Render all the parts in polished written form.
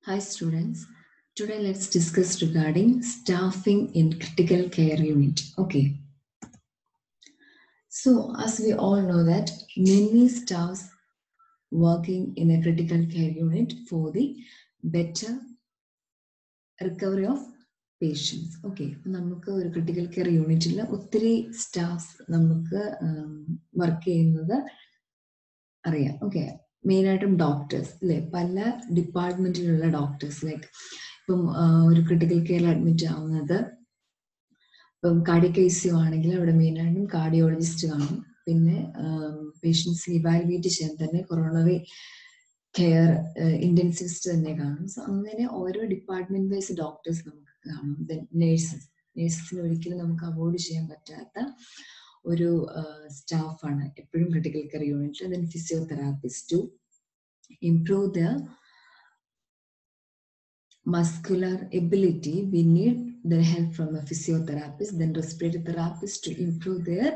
Hi students, today let's discuss regarding staffing in critical care unit. Okay, so as we all know that many staffs working in a critical care unit for the better recovery of patients. Okay, നമുക്ക് ഒരു critical care യൂണിറ്റിൽ ഒത്തിരി staffs നമുക്ക് work ചെയ്യുന്നത് അറിയാം. Okay, മെയിനായിട്ടും doctors അല്ലേ, പല ഡിപ്പാർട്ട്മെന്റിലുള്ള ഡോക്ടേഴ്സ് ലൈക്ക് ഇപ്പം ഒരു ക്രിട്ടിക്കൽ കെയറിൽ അഡ്മിറ്റ് ആവുന്നത് ഇപ്പം കാർഡിയക് ഐസിയു ആണെങ്കിൽ അവിടെ മെയിനായിട്ടും കാർഡിയോളജിസ്റ്റ് കാണും, പിന്നെ പേഷ്യൻസിനെ ഇവാലുവേറ്റ് ചെയ്യാൻ തന്നെ കൊറോണറി കെയർ ഇന്റൻസിവിസ്റ്റ് തന്നെ കാണും. സോ അങ്ങനെ ഓരോ ഡിപ്പാർട്ട്മെന്റ് വൈസ് ഡോക്ടേഴ്സ് നമുക്ക് കാണും. ദെൻ നേഴ്സസിന് ഒരിക്കലും നമുക്ക് അവോയ്ഡ് ചെയ്യാൻ പറ്റാത്ത ഒരു സ്റ്റാഫാണ് എപ്പോഴും ക്രിട്ടിക്കൽ കെയർ യൂണിറ്റിൽ. Then physiotherapist to improve their muscular ability, we need the help from a physiotherapist. Then respiratory therapist to improve their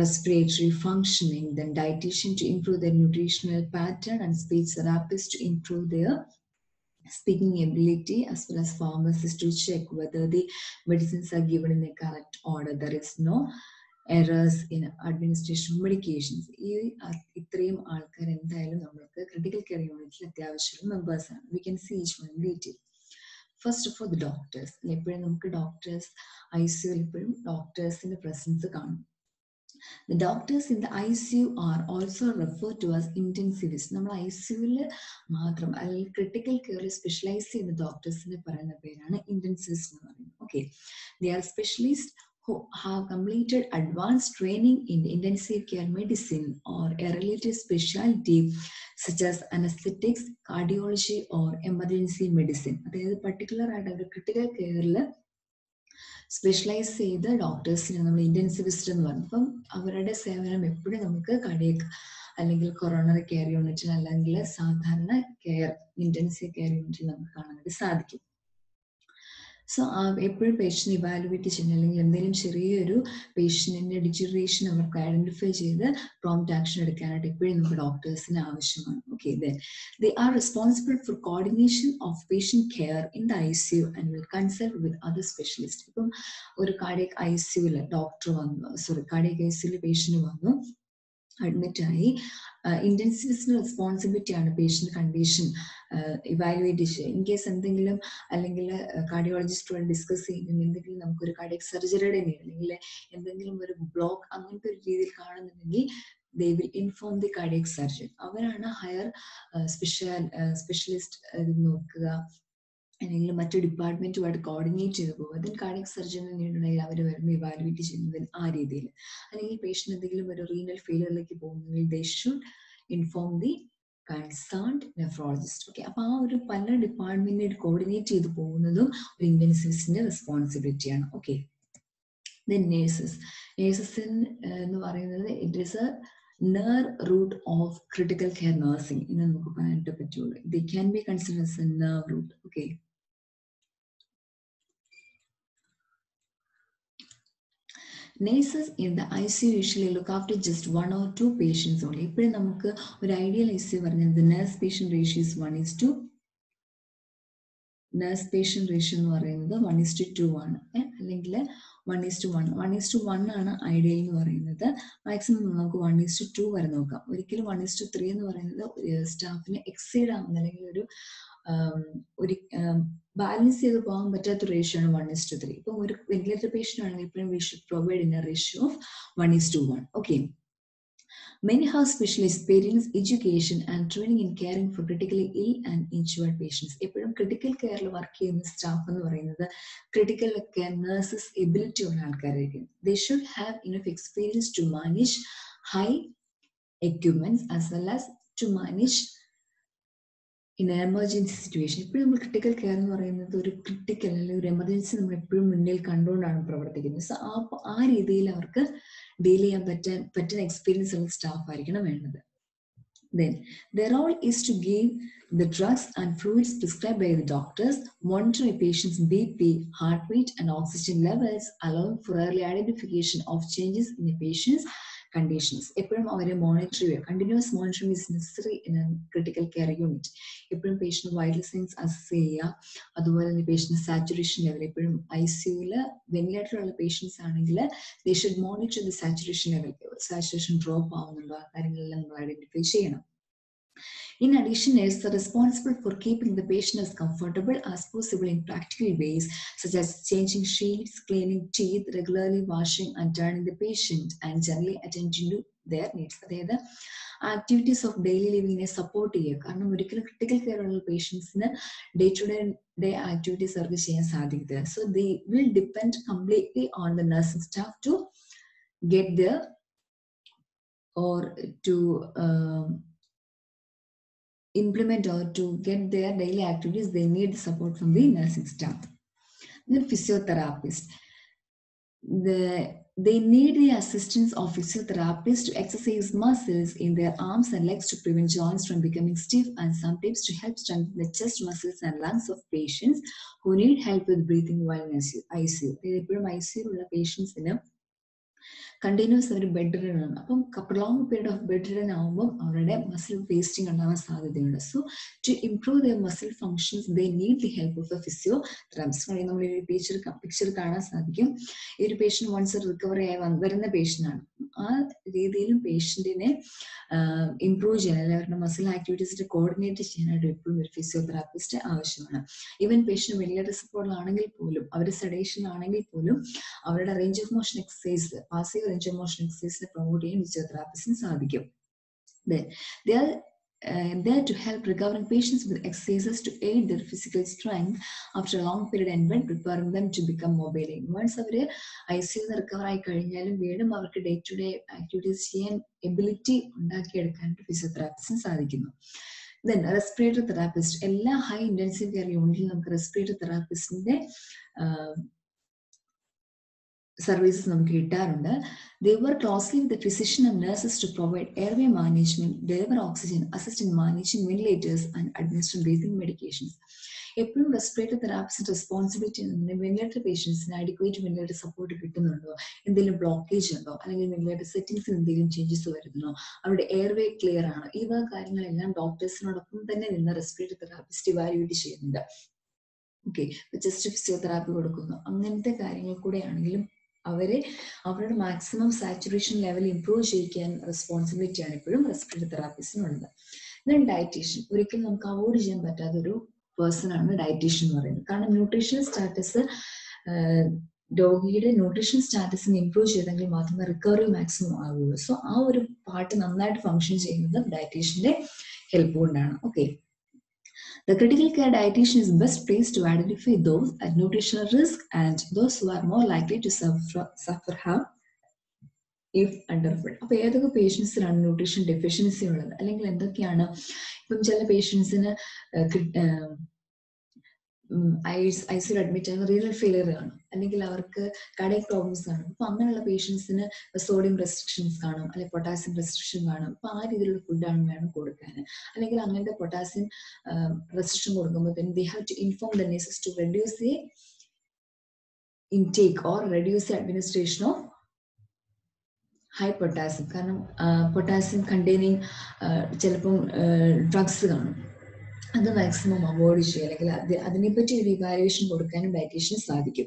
respiratory functioning, then dietitian to improve their nutritional pattern, and speech therapist to improve their speaking ability, as well as pharmacist to check whether the medicines are given in a correct order. There is no errors in administration of medications. ഇത്രയും ആൾക്കാർ എന്തായാലും നമ്മൾക്ക് critical care യൂണിറ്റിൽ അത്യാവശ്യമുള്ള members ആണ്. We can see each one in detail. First of all the doctors. എപ്പോഴും നമുക്ക് doctors ICU എപ്പോഴും ഡോക്ടേഴ്സിന്റെ പ്രസൻസ് കാണും. The doctors in the ICU are also referred to as intensivists. നമ്മൾ ICUവിൽ മാത്രം അല്ലെങ്കിൽ ക്രിട്ടിക്കൽ കെയറിൽ സ്പെഷ്യലൈസ് ചെയ്യുന്ന ഡോക്ടേഴ്സിനെ പറയുന്ന പേരാണ് ഇന്റൻസിവിസ്റ്റ് എന്ന് പറയുന്നത്. Okay, they are specialists who have completed advanced training in intensive care medicine or a related specialty such as anesthetics, cardiology or emergency medicine. അതായത് പർട്ടിക്കുലർ ആയിട്ട് അവർ ക്രിട്ടിക്കൽ കെയറിൽ സ്പെഷ്യലൈസ് ചെയ്ത ഡോക്ടേഴ്സിനെ നമ്മൾ ഇന്റൻസിവിസ്റ്റ് എന്ന് പറയും. അപ്പം അവരുടെ സേവനം എപ്പോഴും നമുക്ക് കാർഡിയക് അല്ലെങ്കിൽ കൊറോണറി കെയർ യൂണിറ്റിൽ അല്ലെങ്കിൽ സാധാരണ കെയർ ഇന്റൻസീവ് കെയർ യൂണിറ്റിൽ നമുക്ക് കാണാനായിട്ട് സാധിക്കും. സോ എപ്പോഴും പേഷ്യന്റ് ഇവാലുവേറ്റ് ചെയ്യുന്ന അല്ലെങ്കിൽ എന്തെങ്കിലും ചെറിയൊരു പേഷ്യന്റിന്റെ ഡിറ്റീരിയേഷൻ അവർക്ക് ഐഡന്റിഫൈ ചെയ്ത് പ്രോംപ്റ്റ് ആക്ഷൻ എടുക്കാനായിട്ട് എപ്പോഴും നമുക്ക് ഡോക്ടേഴ്സിന് ആവശ്യമാണ്. Okay, they are responsible for coordination of patient care in the ICU and will consult with other specialist. ഇപ്പം ഒരു കാർഡിയക് ICUവിൽ ഡോക്ടർ വന്നു, കാർഡിയക് ICUവിൽ പേഷ്യന്റ് വന്നു, അഡ്മിറ്റ് ആയി, ഇന്റൻസിവിസ്റ്റിന്റെ റെസ്പോൺസിബിലിറ്റി ആണ് പേഷ്യന്റ് കണ്ടീഷൻ ഇവാലുവേറ്റ് ചെയ്യുക. ഇൻ കേസ് എന്തെങ്കിലും അല്ലെങ്കിൽ കാർഡിയോളജിസ്റ്റുമായി ഡിസ്കസ് ചെയ്യുമ്പോൾ എന്തെങ്കിലും നമുക്കൊരു കാർഡിയക് സർജറിയുടെ അല്ലെങ്കിൽ എന്തെങ്കിലും ഒരു ബ്ലോക്ക് അങ്ങനത്തെ ഒരു രീതിയിൽ കാണുന്നുണ്ടെങ്കിൽ they will inform the cardiac surgeon. അവരാണ് ഹയർ സ്പെഷ്യലിസ്റ്റ് നോക്കുക അല്ലെങ്കിൽ മറ്റു ഡിപ്പാർട്ട്മെന്റുമായിട്ട് കോർഡിനേറ്റ് ചെയ്ത് പോകുക. അതിന് കാർഡിയക് സർജൻ ഉണ്ടെങ്കിൽ അവർ വരുന്ന ഇവാലുവേറ്റ് ചെയ്യുന്നതിന് ആ രീതിയിൽ. അല്ലെങ്കിൽ പേഷ്യന്റ് എന്തെങ്കിലും ഒരു റീനൽ ഫെയിലിയറിലേക്ക് പോകുന്നെങ്കിൽ they should inform the concerned nephrologist. Okay, അപ്പൊ ആ ഒരു പല ഡിപ്പാർട്ട്മെന്റിനെ കോർഡിനേറ്റ് ചെയ്ത് പോകുന്നതും ഒരു ഇന്റൻസിവിസ്റ്റിന്റെ റെസ്പോൺസിബിലിറ്റിയാണ്. ഓക്കെ, ദെൻ നേഴ്സസ് എന്ന് പറയുന്നത് it is a near route of critical care nursing എന്ന് നമുക്ക് പറയാനായിട്ട് പറ്റുള്ളൂ. They can be considered as a nerve route. Okay, nurses in the ICU usually look after just 1 or 2 patients only. ഇപ്പോഴും നമുക്ക് ഒരു ideal ICU പറഞ്ഞത് nurse patient ratio is 1:2. nurse patient ratio എന്ന് പറയുന്നത് 1:2 ആണ്, അല്ലെങ്കിൽ 1:1. 1:1 ആണ് ഐഡിയൽ എന്ന് പറയുന്നത്. മാക്സിമം നമുക്ക് 1:2 വരെ നോക്കാം. ഒരിക്കലും 1:3 എന്ന് പറയുന്നത് സ്റ്റാഫിന് എക്സീഡ് ആവുന്ന അല്ലെങ്കിൽ ഒരു ബാലൻസ് ചെയ്ത് പോകാൻ പറ്റാത്ത റേഷ്യോ ആണ് 1:3. ഇപ്പം ഒരു വെന്റിലേറ്റർ പേഷ്യന്റ് ആണെങ്കിൽ ഇപ്പോഴും we should provide in a ratio of 1:1. Okay. Many have special experience, education and training in caring for critically ill and injured patients. എപ്പോഴും ക്രിട്ടിക്കൽ കെയറിൽ വർക്ക് ചെയ്യുന്ന സ്റ്റാഫ് എന്ന് പറയുന്നത് ക്രിട്ടിക്കൽ കെയർ നഴ്സസ് എബിലിറ്റി ഉള്ള ആൾക്കാരായിരിക്കും. They should have enough experience to manage high equipments as well as to manage in an emergency situation. ഇപ്പോഴും നമ്മൾ critical care എന്ന് പറയുന്നത് ഒരു ക്രിട്ടിക്കൽ അല്ലെങ്കിൽ ഒരു എമർജൻസി നമ്മൾ എപ്പോഴും മുന്നിൽ കണ്ടുകൊണ്ടാണ് പ്രവർത്തിക്കുന്നത്. സോ ആ രീതിയിൽ അവർക്ക് ഡീൽ ചെയ്യാൻ പറ്റുന്ന എക്സ്പീരിയൻസ് ഉള്ള സ്റ്റാഫ് ആയിരിക്കണം വേണ്ടത്. Then their role is to give the drugs and fluids prescribed by the doctors, monitor a patient's BP, heart rate and oxygen levels, allowing for early identification of changes in a patient's conditions. എപ്പോഴും അവരെ monitor ചെയ്യുക. Continuous monitoring is necessary in critical care unit. എപ്പോഴും patient vital signs assess ചെയ്യുക. അതുപോലെ തന്നെ patient saturation level എപ്പോഴും ICUവിൽ വെന്റിലേറ്ററിലുള്ള patients ആണെങ്കിൽ they should monitor the saturation level. Saturation drop ആവുന്നുണ്ടോ, ആ കാര്യങ്ങളെല്ലാം നമ്മൾ ഐഡന്റിഫൈ ചെയ്യണം. In addition, nurses are responsible for keeping the patient as comfortable as possible in practical ways, such as changing sheets, cleaning teeth, regularly washing and turning the patient, and generally attending to their needs. അതായത് activities of daily ലിവിങ്ങിനെ support ചെയ്യുക. കാരണം ഒരിക്കലും critical care ഉള്ള പേഷ്യൻസിന് day to day activity serve ചെയ്യാൻ സാധിക്കില്ല. So they will depend completely on the nursing staff to get the or to implement or to get their daily activities. They need support from the nursing staff. The physiotherapist, they need the assistance of physiotherapists to exercise muscles in their arms and legs to prevent joints from becoming stiff, and sometimes to help strengthen the chest muscles and lungs of patients who need help with breathing while in ICU. എപ്പോഴും ICU ഉള്ള പേഷ്യൻസിന് continuous അവർ bed ridden ആണ്. അപ്പം long period of bed ridden ആകുമ്പോൾ അവരുടെ muscle wasting ഉണ്ടാവാൻ സാധ്യതയുണ്ട്. So to improve the muscle functions they need the help of a physiotherapist. നമ്മൾ ഈ പിക്ചർ കാണാൻ സാധിക്കും. ഈ ഒരു പേഷ്യന്റ് വൺസ് റിക്കവറി ആയി വരുന്ന പേഷ്യന്റ് ആണ്. ആ രീതിയിലും പേഷ്യന്റിനെ ഇംപ്രൂവ് ചെയ്യാൻ, അല്ലെങ്കിൽ അവരുടെ മസിൽ ആക്ടിവിറ്റീസിനെ കോർഡിനേറ്റ് ചെയ്യാനായിട്ട് എപ്പോഴും ഒരു ഫിസിയോതെറാപ്പിസ്റ്റ് ആവശ്യമാണ്. ഈവൻ പേഷ്യന്റ് വെന്റിലേറ്റർ സപ്പോർട്ടിലാണെങ്കിൽ പോലും, അവർ സെഡേഷൻ ആണെങ്കിൽ പോലും അവരുടെ range of motion exercise, passive range of motion എക്സസൈസിനെ പ്രൊമോട്ട് ചെയ്യാൻ ഫിസിയോതെറാപ്പിസ്റ്റിന് സാധിക്കും. They are there to help recovering patients with exercises to aid their physical strength after a long period and when preparing them to become mobile. Once അവര് ICU recover ആയി കഴിഞ്ഞാലും വീണ്ടും അവർക്ക് day to day activities ചെയ്യാൻ ability ഉണ്ടാക്കിയെടുക്കാനായിട്ട് ഫിസിയോതെറാപ്പിസ്റ്റിന് സാധിക്കുന്നു. Then respiratory therapist. എല്ലാ high intensive care യൂണിറ്റിലും നമുക്ക് respiratory തെറാപ്പിസ്റ്റിന്റെ services നമുക്ക് കിട്ടാറുണ്ട്. They work closely with the physician and nurses to provide airway management, deliver oxygen, assist in managing ventilators, and administer breathing medications. എപ്പോഴും respiratory therapist responsibility ventilator പേഷ്യൻസിന് adequate ventilator support കിട്ടുന്നുണ്ടോ, എന്തെങ്കിലും blockage ഉണ്ടോ, അല്ലെങ്കിൽ ventilator സെറ്റിംഗ്സിൽ എന്തെങ്കിലും changes വരുന്നോ, അവരുടെ airway clear ആണോ, ഈ വക കാര്യങ്ങളെല്ലാം ഡോക്ടേഴ്സിനോടൊപ്പം തന്നെ നിന്ന് റെസ്പിറേറ്ററി തെറാപ്പിസ്റ്റ് ഇവാലുവേറ്റ് ചെയ്യുന്നുണ്ട്. ഓക്കെ, ജസ്റ്റ് ഫിസിയോതെറാപ്പി കൊടുക്കുന്നു, അങ്ങനത്തെ കാര്യങ്ങൾ കൂടെ ആണെങ്കിലും അവരുടെ മാക്സിമം സാച്ചുറേഷൻ ലെവൽ ഇംപ്രൂവ് ചെയ്യിക്കാൻ റെസ്പോൺസിബിലിറ്റിയാണ് എപ്പോഴും റെസ്പിറേറ്ററി തെറാപ്പിസ്റ്റിനുള്ളത്. Then dietitian. ഒരിക്കലും നമുക്ക് അവോയ്ഡ് ചെയ്യാൻ പറ്റാത്ത ഒരു പേഴ്സൺ ആണ് ഡയറ്റീഷ്യൻ എന്ന് പറയുന്നത്. കാരണം ന്യൂട്രീഷണൽ സ്റ്റാറ്റസ്, രോഗിയുടെ ന്യൂട്രീഷൻ സ്റ്റാറ്റസിന് ഇംപ്രൂവ് ചെയ്തെങ്കിൽ മാത്രമേ റിക്കവറി മാക്സിമം ആവുള്ളൂ. സോ ആ ഒരു പാർട്ട് നന്നായിട്ട് ഫങ്ഷൻ ചെയ്യുന്നത് ഡയറ്റീഷ്യന്റെ ഹെൽപ്പ് കൊണ്ടാണ്. Okay, the critical care dietitian is best placed to identify those at nutritional risk and those who are more likely to suffer harm if underfed. അപ്പോൾ ഏതൊക്കെ പേഷ്യൻസിനാണ് nutrition deficiency ഉള്ളത്, അല്ലെങ്കിൽ എന്തൊക്കെയാണ്, ഇപ്പം ചില പേഷ്യൻസിന് ICU അഡ്മിറ്റ് ആകുന്ന റീനൽ ഫെയിലിയർ കാണും, അല്ലെങ്കിൽ അവർക്ക് കാർഡിയക് പ്രോബ്ലംസ് കാണും. അപ്പൊ അങ്ങനെയുള്ള പേഷ്യൻസിന് സോഡിയം റെസ്ട്രിക്ഷൻസ് കാണും, അല്ലെങ്കിൽ പൊട്ടാസ്യം റെസ്ട്രിക്ഷൻ കാണും. അപ്പൊ ആ രീതിയിലുള്ള ഫുഡാണ് വേണം കൊടുക്കാൻ. അല്ലെങ്കിൽ അങ്ങനത്തെ പൊട്ടാസ്യം റെസ്ട്രിക്ഷൻ കൊടുക്കുമ്പോൾ they have to inform the nurses to reduce the intake or reduce the administration of high potassium. കാരണം പൊട്ടാസ്യം കണ്ടെയ്നിങ് ചിലപ്പം ഡ്രഗ്സ് കാണും, അത് മാക്സിമം അവോയ്ഡ് ചെയ്യുക, അല്ലെങ്കിൽ അതിനെപ്പറ്റി ഒരു ഇവാലുവേഷൻ കൊടുക്കാനും ഡയറ്റീഷ്യന് സാധിക്കും.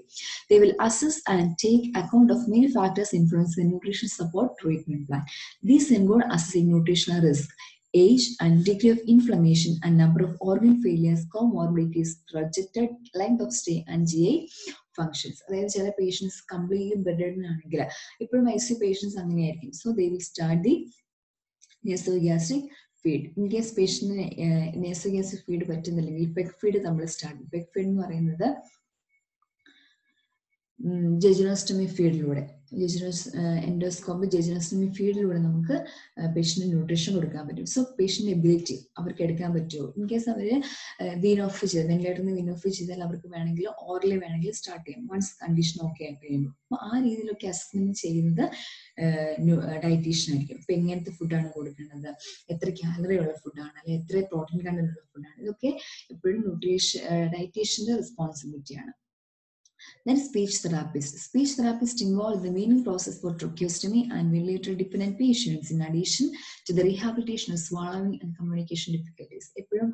They will assess and take account of many factors influencing the nutrition support treatment plan. These include assessing nutritional risk, age and degree of inflammation, and number of organ failures, comorbidities, projected length of stay, and GI functions. അതായത് ചില patients completely bed ആണെങ്കിൽ, ഇപ്പോഴും ICU patients അങ്ങനെയായിരിക്കും. So they will start the nasogastric feed. In case പേഷ്യന്റിന് nasogastric feed പറ്റുന്നില്ലെങ്കിൽ PEG feed നമ്മൾ start ചെയ്യും. PEG feed എന്ന് പറയുന്നത് ജെജുനോസ്റ്റമി ഫീഡിലൂടെ, എൻഡോസ്കോപ്പി ജെജുനോസ്റ്റമി ഫീഡിലൂടെ നമുക്ക് പേഷ്യന്റിന് ന്യൂട്രീഷൻ കൊടുക്കാൻ പറ്റും. സോ പേഷ്യന്റ് എബിലിറ്റി അവർക്ക് എടുക്കാൻ പറ്റുമോ, ഇൻ കേസ് അവര് വീൻ ഓഫ് ചെയ്ത് വെന്റിലേറ്ററിൽ നിന്ന് വീൻ ഓഫ് ചെയ്താൽ അവർക്ക് വേണമെങ്കിൽ ഓറലി വേണമെങ്കിൽ സ്റ്റാർട്ട് ചെയ്യാം, വൺസ് കണ്ടീഷൻ ഓക്കെ ആയി കഴിയുമ്പോൾ. അപ്പൊ ആ രീതിയിലൊക്കെ അസസ്മെന്റ് ചെയ്യുന്നത് ഡയറ്റീഷ്യൻ ആയിരിക്കും. ഇപ്പൊ എങ്ങനത്തെ ഫുഡാണ് കൊടുക്കേണ്ടത്, എത്ര കാലറി ഉള്ള ഫുഡാണ്, അല്ലെങ്കിൽ എത്ര പ്രോട്ടീൻ കണ്ടന്റ് ഉള്ള ഫുഡാണ്, ഇതൊക്കെ എപ്പോഴും ഡയറ്റീഷ്യന്റെ റെസ്പോൺസിബിലിറ്റിയാണ്. Then speech therapist. Speech therapist involve the weaning process for tracheostomy and ventilator dependent patients in addition to the rehabilitation of swallowing and communication difficulties. എപ്പോഴും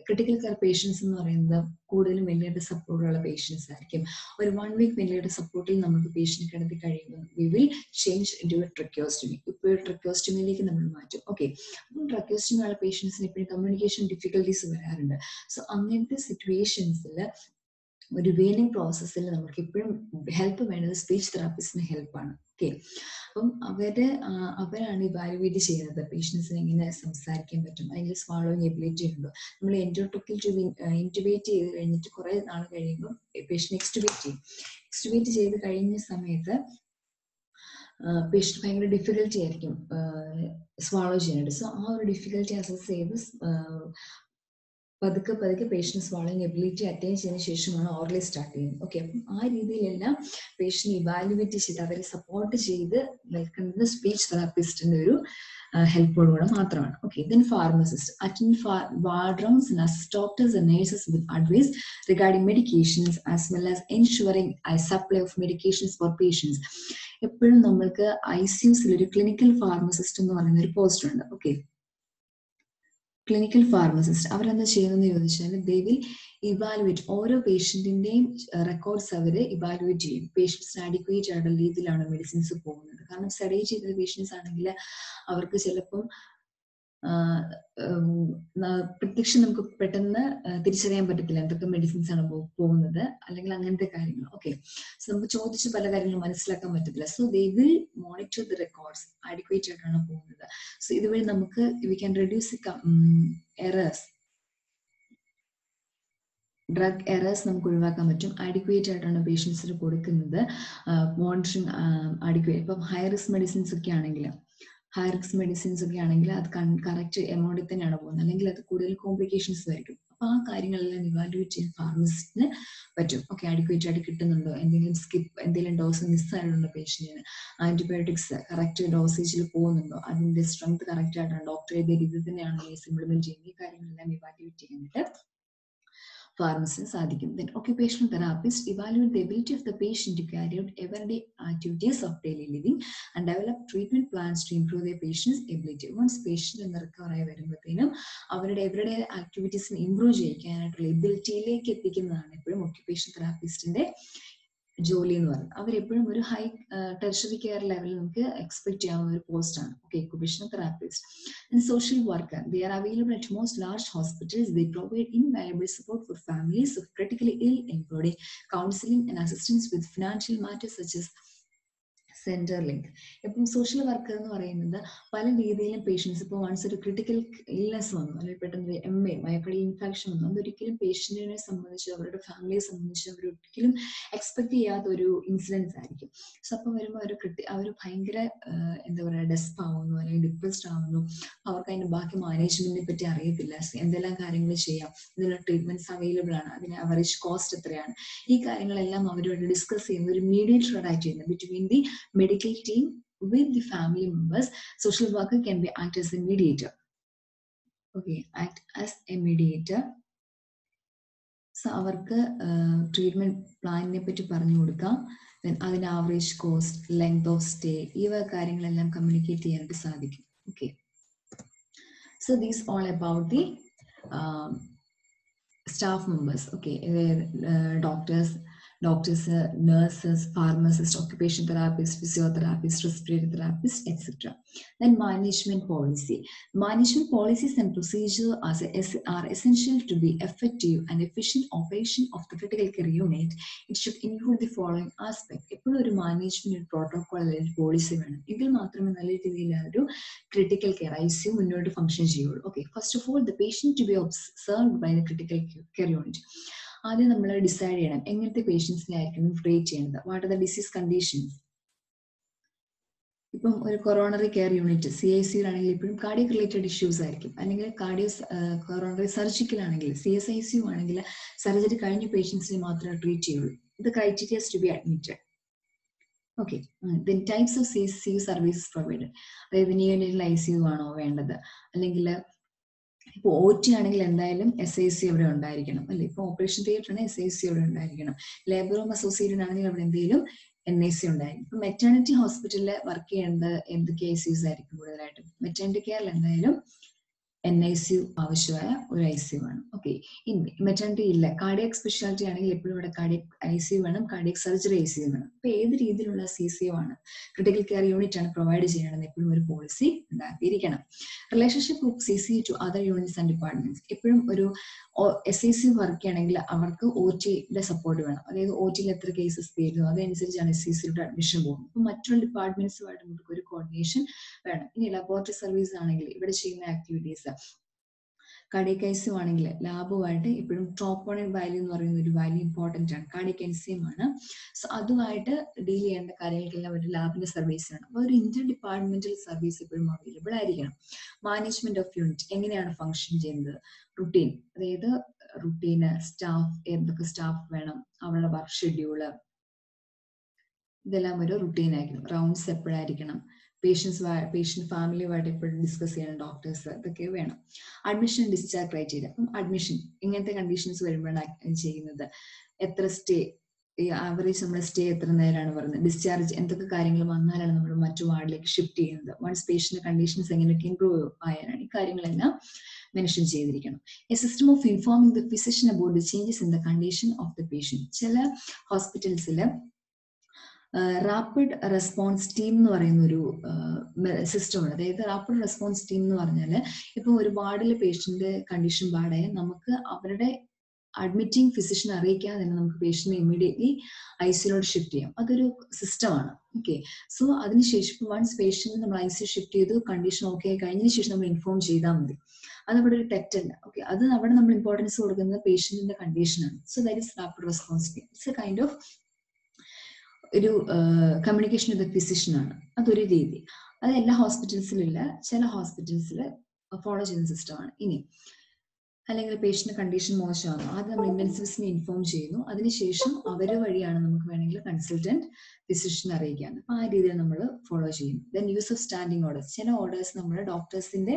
ക്രിട്ടിക്കൽ കെയർ പേഷ്യൻസ് എന്ന് പറയുന്നത് കൂടുതലും വെന്റിലേറ്റർ സപ്പോർട്ടുള്ള പേഷ്യൻസ് ആയിരിക്കും. ഒരു 1 week വെന്റിലേറ്റർ സപ്പോർട്ടിൽ നമുക്ക് patient കിടത്തി കഴിയുമ്പോൾ we will change into A tracheostomy. ഇപ്പോൾ ട്രക്കിയോസ്റ്റമിയിലേക്ക് നമ്മൾ മാറ്റും. ഓക്കെ, അപ്പം ട്രക്കിയോസ്റ്റമി ഉള്ള പേഷ്യൻസിന് എപ്പോഴും കമ്മ്യൂണിക്കേഷൻ ഡിഫിക്കൽട്ടീസ് വരാറുണ്ട്. സോ അങ്ങനത്തെ സിറ്റുവേഷൻസിൽ ഒരു വീനിങ് പ്രോസസ്സിൽ നമുക്ക് എപ്പോഴും ഹെൽപ്പ് വേണ്ടത് സ്പീച്ച് തെറാപ്പിസ്റ്റിന് ഹെൽപ്പാണ്. ഓക്കെ, അപ്പം അവരാണ് ഇവാലുവേറ്റ് ചെയ്യുന്നത് പേഷ്യൻസിന് എങ്ങനെ സംസാരിക്കാൻ പറ്റും, അതിൽ സ്വാളോയിങ് എബിലിറ്റി ഉണ്ടോ. നമ്മൾ എൻഡോട്രക്കിൽ ഇൻറ്റുബേറ്റ് ചെയ്ത് കഴിഞ്ഞിട്ട് കുറേ നാൾ കഴിയുമ്പോൾ പേഷ്യന്റ് എക്സ്റ്റുബേറ്റ് ചെയ്ത് കഴിഞ്ഞ സമയത്ത് പേഷ്യന്റ് ഭയങ്കര ഡിഫിക്കൽട്ടി ആയിരിക്കും സ്വാളോ ചെയ്യാനായിട്ട്. സോ ആ ഒരു ഡിഫിക്കൽട്ടി അസസ് ചെയ്ത് പതുക്കെ പേഷ്യന്റ് സ്വാളോയിങ് എബിലിറ്റി അറ്റൈൻ ചെയ്തതിനു ശേഷമാണ് ഓറലി സ്റ്റാർട്ട് ചെയ്യുന്നത്. ഓക്കെ, അപ്പം ആ രീതിയിലെല്ലാം പേഷ്യന്റ് ഇവാലുവേറ്റ് ചെയ്ത് അവരെ സപ്പോർട്ട് ചെയ്ത് നിൽക്കുന്നത് സ്പീച്ച് തെറാപ്പിസ്റ്റിന്റെ ഒരു ഹെൽപ്പോടുകൂടെ മാത്രമാണ്. Okay, then pharmacist attend ward rounds and assist doctors and nurses with advice regarding medications as well as ensuring a supply of medications for patients. എപ്പോഴും നമ്മൾക്ക് ICUസിൽ ഒരു ക്ലിനിക്കൽ ഫാർമസിസ്റ്റ് എന്ന് പറയുന്ന ഒരു പോസ്റ്റ് ഉണ്ട്. ഓക്കെ, ക്ലിനിക്കൽ ഫാർമസിസ്റ്റ് അവരെന്താ ചെയ്യുന്നതെന്ന് ചോദിച്ചാൽ ദേ വിൽ ഇവാലുവേറ്റ് ഓരോ പേഷ്യന്റിന്റെയും റെക്കോർഡ്സ് അവർ ഇവാലുവേറ്റ് ചെയ്യും. പേഷ്യൻസിന് അഡിക്വേറ്റ് ആയിട്ടുള്ള രീതിയിലാണ് മെഡിസിൻസ് പോകുന്നത്. കാരണം സ്റ്റഡി ചെയ്ത പേഷ്യൻസ് ആണെങ്കിൽ അവർക്ക് ചിലപ്പം പ്രത്യക്ഷം നമുക്ക് പെട്ടെന്ന് തിരിച്ചറിയാൻ പറ്റത്തില്ല എന്തൊക്കെ മെഡിസിൻസ് ആണ് പോകുന്നത്, അല്ലെങ്കിൽ അങ്ങനത്തെ കാര്യങ്ങൾ. ഓക്കെ, സോ നമുക്ക് ചോദിച്ച് പല കാര്യങ്ങളും മനസ്സിലാക്കാൻ പറ്റത്തില്ല. So they will monitor the records adequate ആയിട്ടാണ് പോകുന്നത്. സോ ഇതുവഴി നമുക്ക് we can reduce errors, drug errors നമുക്ക് ഒഴിവാക്കാൻ പറ്റും. അഡിക്വേറ്റ് ആയിട്ടാണ് പേഷ്യൻസിന് കൊടുക്കുന്നത്. Monitoring adequate. ഇപ്പം ഹൈ റിസ്ക് മെഡിസിൻസ് ഒക്കെ ആണെങ്കിൽ അത് കറക്റ്റ് എമൗണ്ടിൽ തന്നെയാണ് പോകുന്നത്, അല്ലെങ്കിൽ അത് കൂടുതൽ കോംപ്ലിക്കേഷൻസ് ആയിരിക്കും. അപ്പൊ ആ കാര്യങ്ങളെല്ലാം ഇവാലുവേറ്റ് ചെയ്യാൻ ഫാർമസിസ്റ്റിന് പറ്റും. ഓക്കെ, അഡിക്വേറ്റ് ആയിട്ട് കിട്ടുന്നുണ്ടോ, എന്തെങ്കിലും ഡോസ് മിസ്സായിട്ടുണ്ടോ, പേഷ്യന്റിന് ആന്റിബയോട്ടിക്സ് കറക്റ്റ് ഡോസേജിൽ പോകുന്നുണ്ടോ, അതിന്റെ സ്ട്രെങ്ത് കറക്റ്റ് ആയിട്ടാണ് ഡോക്ടർ ഏത് രീതി തന്നെയാണ് ഇംപ്ലിമെന്റ് ചെയ്യുന്നത്, ഈ കാര്യങ്ങളെല്ലാം ഇവാലുവേറ്റ് ചെയ്യാനായിട്ട് ഫാർമസിന് സാധിക്കും. Then occupational therapist evaluate the ability of the patient to carry out everyday activities of daily living and develop treatment plans to improve their patient's ability. Once patient എന്ന് recover ആയി വരുമ്പോഴത്തേനും അവരുടെ everyday ആക്ടിവിറ്റീസിന് improve ചെയ്യിക്കാനായിട്ടുള്ള എബിലിറ്റിയിലേക്ക് എത്തിക്കുന്നതാണ് എപ്പോഴും occupation തെറാപ്പിസ്റ്റിന്റെ ജോലി എന്ന് പറയുന്നത്. അവരെപ്പോഴും ഒരു ഹൈ ടെർഷറി കെയർ ലെവലിൽ നമുക്ക് എക്സ്പെക്ട് ചെയ്യാവുന്ന ഒരു പോസ്റ്റാണ്. Okay, occupational therapist. And social worker, they are available at most large hospitals. They provide invaluable support for families of critically ill, including counselling and assistance with financial matters such as Centrelink. ഇപ്പം social worker എന്ന് പറയുന്നത് പല രീതിയിലും patients ഇപ്പോൾ once ഒരു critical illness വന്നു, അല്ലെങ്കിൽ പെട്ടെന്ന് MA മയോകാർഡിയൽ ഇൻഫാക്ഷൻ വന്നു, അതൊരിക്കലും പേഷ്യന്റിനെ സംബന്ധിച്ച് അവരുടെ ഫാമിലിയെ സംബന്ധിച്ച് അവരൊരിക്കലും എക്സ്പെക്ട് ചെയ്യാത്ത ഒരു ഇൻസിഡൻസ് ആയിരിക്കും. സോ അപ്പം വരുമ്പോൾ അവർ ഭയങ്കര എന്താ പറയുക ഡെസ്പ് ആവുന്നു, അല്ലെങ്കിൽ ഡിപ്രസ്ഡ് ആവുന്നു. അവർക്ക് അതിന്റെ ബാക്കി മാനേജ്മെന്റിനെ പറ്റി അറിയത്തില്ല. എന്തെല്ലാം കാര്യങ്ങൾ ചെയ്യാം, എന്തെല്ലാം ട്രീറ്റ്മെന്റ്സ് അവൈലബിൾ ആണ്, അതിന് അവറേജ് കോസ്റ്റ് എത്രയാണ്, ഈ കാര്യങ്ങളെല്ലാം അവരോട് ഡിസ്കസ് ചെയ്യുന്ന ഒരു മീഡിയേറ്റർ ആയിട്ട് ചെയ്യുന്നത് between the medical team with the family members. Social worker can be act as a mediator. Okay, act as a mediator. So അവർക്ക് ട്രീറ്റ്മെന്റ് പ്ലാനിനെ പറ്റി പറഞ്ഞു കൊടുക്കാം. അതിന്റെ average cost, length of stay, ഈ കാര്യങ്ങളെല്ലാം കമ്മ്യൂണിക്കേറ്റ് ചെയ്യാനായിട്ട് സാധിക്കും. Okay, so these all about the staff members. Okay, doctors, nurses, pharmacists, occupational therapists, physiotherapists, respiratory therapists, etc. Then management policy. Management policies and procedures are essential to be effective and efficient operation of the critical care unit. It should include the following aspect. എപ്പോഴും ഒരു management protocol അല്ലെങ്കിൽ policy വേണം. ഇതിൽ മാത്രമേ നല്ല രീതിയിൽ ഒരു critical care ICU മുന്നോട്ട് ഫംഗ്ഷൻ ചെയ്യുള്ളൂ. Okay, first of all the patient to be observed by the critical care unit. ആദ്യം നമ്മൾ ഡിസൈഡ് ചെയ്യണം എങ്ങനത്തെ പേഷ്യൻസിനെ ആയിരിക്കും ട്രീറ്റ് ചെയ്യുന്നത്, what are the disease conditions. ഇപ്പം ഒരു കൊറോണറി കെയർ യൂണിറ്റ് CICU ആണെങ്കിൽ ഇപ്പോഴും കാർഡിയക് റിലേറ്റഡ് ഇഷ്യൂസ് ആയിരിക്കും, അല്ലെങ്കിൽ കൊറോണറി സർജിക്കൽ ആണെങ്കിൽ CSICU ആണെങ്കിൽ സർജറി കഴിഞ്ഞ പേഷ്യൻസിനെ മാത്രമേ ട്രീറ്റ് ചെയ്യുള്ളൂ. ഇത് criterias to be admitted. Okay, then types of CICU services provided. അതായത് നിയോനേറ്റൽ ICU ആണോ വേണ്ടത്, അല്ലെങ്കിൽ ഇപ്പോൾ OT ആണെങ്കിൽ എന്തായാലും SIC അവിടെ ഉണ്ടായിരിക്കണം അല്ലെ. ഇപ്പോൾ ഓപ്പറേഷൻ തിയേറ്റർ ആണ്, SIC അവിടെ ഉണ്ടായിരിക്കണം. ലേബർ റൂം അസോസിയേറ്റഡ് ആണെങ്കിൽ അവിടെ എന്തെങ്കിലും NIC ഉണ്ടായിരിക്കും. ഇപ്പൊ മെറ്റേണിറ്റി ഹോസ്പിറ്റലിൽ വർക്ക് ചെയ്യേണ്ട എന്തൊക്കെ ICUs ആയിരിക്കും കൂടുതലായിട്ടും? മെറ്റേണിറ്റി കെയറിൽ എന്തായാലും NICU ആവശ്യമായ ഒരു ICU വേണം. ഓക്കെ, ഇനി മെറ്റേണിറ്റി ഇല്ല, കാർഡിയക് സ്പെഷ്യാലിറ്റി ആണെങ്കിൽ എപ്പോഴും ഇവിടെ കാർഡിയക് ICU വേണം, കാർഡിയക് സർജറി ICU വേണം. അപ്പൊ ഏത് രീതിയിലുള്ള CCU ആണ്, ക്രിട്ടിക്കൽ കെയർ യൂണിറ്റ് ആണ് പ്രൊവൈഡ് ചെയ്യണമെന്ന് എപ്പോഴും ഒരു പോളിസി ഉണ്ടാക്കിയിരിക്കണം. Relationship of CCU to other units and departments, എപ്പോഴും ഒരു SICU വർക്ക് ചെയ്യണമെങ്കിൽ അവർക്ക് OTയുടെ സപ്പോർട്ട് വേണം. അതായത് OTയിൽ എത്ര കേസസ് തീരുന്നു അതനുസരിച്ചാണ് SICUയുടെ അഡ്മിഷൻ പോകുന്നത്. അപ്പൊ മറ്റുള്ള ഡിപ്പാർട്ട്മെന്റ്സുമായിട്ട് നമുക്ക് ഒരു കോർഡിനേഷൻ വേണം. ഇനി ലബോറട്ടറി സർവീസ് ആണെങ്കിൽ ഇവിടെ ചെയ്യുന്ന ആക്ടിവിറ്റീസ്, കാർഡിയക് ICU ആണെങ്കിൽ ലാബുമായിട്ട് ഇപ്പോഴും ട്രോപ്പോണിൻ വാല്യൂ എന്ന് പറയുന്ന ഒരു വാല്യൂ ഇമ്പോർട്ടന്റ് ആണ്, കാർഡിയക് എൻസൈം ആണ്. സോ അതുമായിട്ട് ഡീൽ ചെയ്യേണ്ട കാര്യങ്ങൾക്കെല്ലാം ഒരു ലാബിന്റെ സർവീസ് വേണം. അപ്പോൾ ഒരു ഇന്റർ ഡിപ്പാർട്ട്മെന്റൽ സർവീസ് എപ്പോഴും അവൈലബിൾ ആയിരിക്കണം. മാനേജ്മെന്റ് ഓഫ് യൂണിറ്റ് എങ്ങനെയാണ് ഫംഗ്ഷൻ ചെയ്യുന്നത്, റുട്ടീൻ, അതായത് റുട്ടീന്, സ്റ്റാഫ്, എന്തൊക്കെ സ്റ്റാഫ് വേണം, അവരുടെ വർക്ക് ഷെഡ്യൂള്, ഇതെല്ലാം ഒരു റുട്ടീൻ ആയിരിക്കണം. റൗണ്ട്സ് എപ്പോഴായിരിക്കണം, പേഷ്യന്റ് ഫാമിലിയുമായിട്ട് എപ്പോഴും ഡിസ്കസ് ചെയ്യണം, ഡോക്ടേഴ്സ്, ഇതൊക്കെ വേണം. അഡ്മിഷൻ ഡിസ്ചാർജ് ക്രൈറ്റീരിയ, അപ്പം അഡ്മിഷൻ ഇങ്ങനത്തെ കണ്ടീഷൻസ് വരുമ്പോഴാണ് ചെയ്യുന്നത്. എത്ര സ്റ്റേ, ഈ ആവറേജ് നമ്മുടെ സ്റ്റേ എത്ര നേരമാണ് പറയുന്നത്, ഡിസ്ചാർജ് എന്തൊക്കെ കാര്യങ്ങൾ വന്നാലാണ് നമ്മൾ മറ്റു വാർഡിലേക്ക് ഷിഫ്റ്റ് ചെയ്യുന്നത്, വൺസ് പേഷ്യന്റ് കണ്ടീഷൻസ് എങ്ങനെയൊക്കെ ഇംപ്രൂവ് ആയാലാണ്, ഈ കാര്യങ്ങളെല്ലാം മെൻഷൻ ചെയ്തിരിക്കണം. A system of informing the physician about the changes in the condition of the patient. ചില ഹോസ്പിറ്റൽസിൽ റാപ്പിഡ് റെസ്പോൺസ് ടീം എന്ന് പറയുന്ന ഒരു സിസ്റ്റമാണ്. അതായത് റാപ്പിഡ് റെസ്പോൺസ് ടീം എന്ന് പറഞ്ഞാൽ ഇപ്പോൾ ഒരു വാർഡിലെ പേഷ്യന്റ് കണ്ടീഷൻ ബാഡായ നമുക്ക് അവരുടെ അഡ്മിറ്റിംഗ് ഫിസിഷ്യനെ അറിയിക്കാതെ തന്നെ നമുക്ക് പേഷ്യന്റിനെ ഇമ്മീഡിയറ്റ്ലി ICUലോട്ട് ഷിഫ്റ്റ് ചെയ്യാം. അതൊരു സിസ്റ്റമാണ്. ഓക്കെ, സോ അതിനുശേഷം വൺസ് പേഷ്യന്റ് നമ്മൾ ICU ഷിഫ്റ്റ് ചെയ്തു, കണ്ടീഷൻ ഓക്കെ ആയി കഴിഞ്ഞതിന് ശേഷം നമ്മൾ ഇൻഫോം ചെയ്താൽ മതി. അത് അവിടെ ഒരു തെറ്റല്ല. ഓക്കെ, അത് അവിടെ നമ്മൾ ഇമ്പോർട്ടൻസ് കൊടുക്കുന്നത് പേഷ്യന്റിന്റെ കണ്ടീഷനാണ്. So that is rapid response team. It's A kind of ഒരു കമ്മ്യൂണിക്കേഷൻ വിത്ത് ഫിസിഷ്യൻ ആണ്. അതൊരു രീതി. അത് എല്ലാ ഹോസ്പിറ്റൽസിലും ഇല്ല, ചില ഹോസ്പിറ്റൽസിൽ ഫോളോ ചെയ്യുന്ന സിസ്റ്റമാണ്. ഇനി അല്ലെങ്കിൽ പേഷ്യന്റ് കണ്ടീഷൻ മോശമാണ്, ആദ്യം നമ്മൾ ഇന്റൻസിവിസ്റ്റിനെ ഇൻഫോം ചെയ്യുന്നു, അതിനുശേഷം അവര് വഴിയാണ് നമുക്ക് വേണമെങ്കിൽ കൺസൾട്ടന്റ് ഫിസിഷ്യനെ അറിയിക്കാൻ. അപ്പൊ ആ രീതിയിൽ നമ്മൾ ഫോളോ ചെയ്യും. Then use of standing orders, ചില ഓർഡേഴ്സ് നമ്മുടെ ഡോക്ടേഴ്സിന്റെ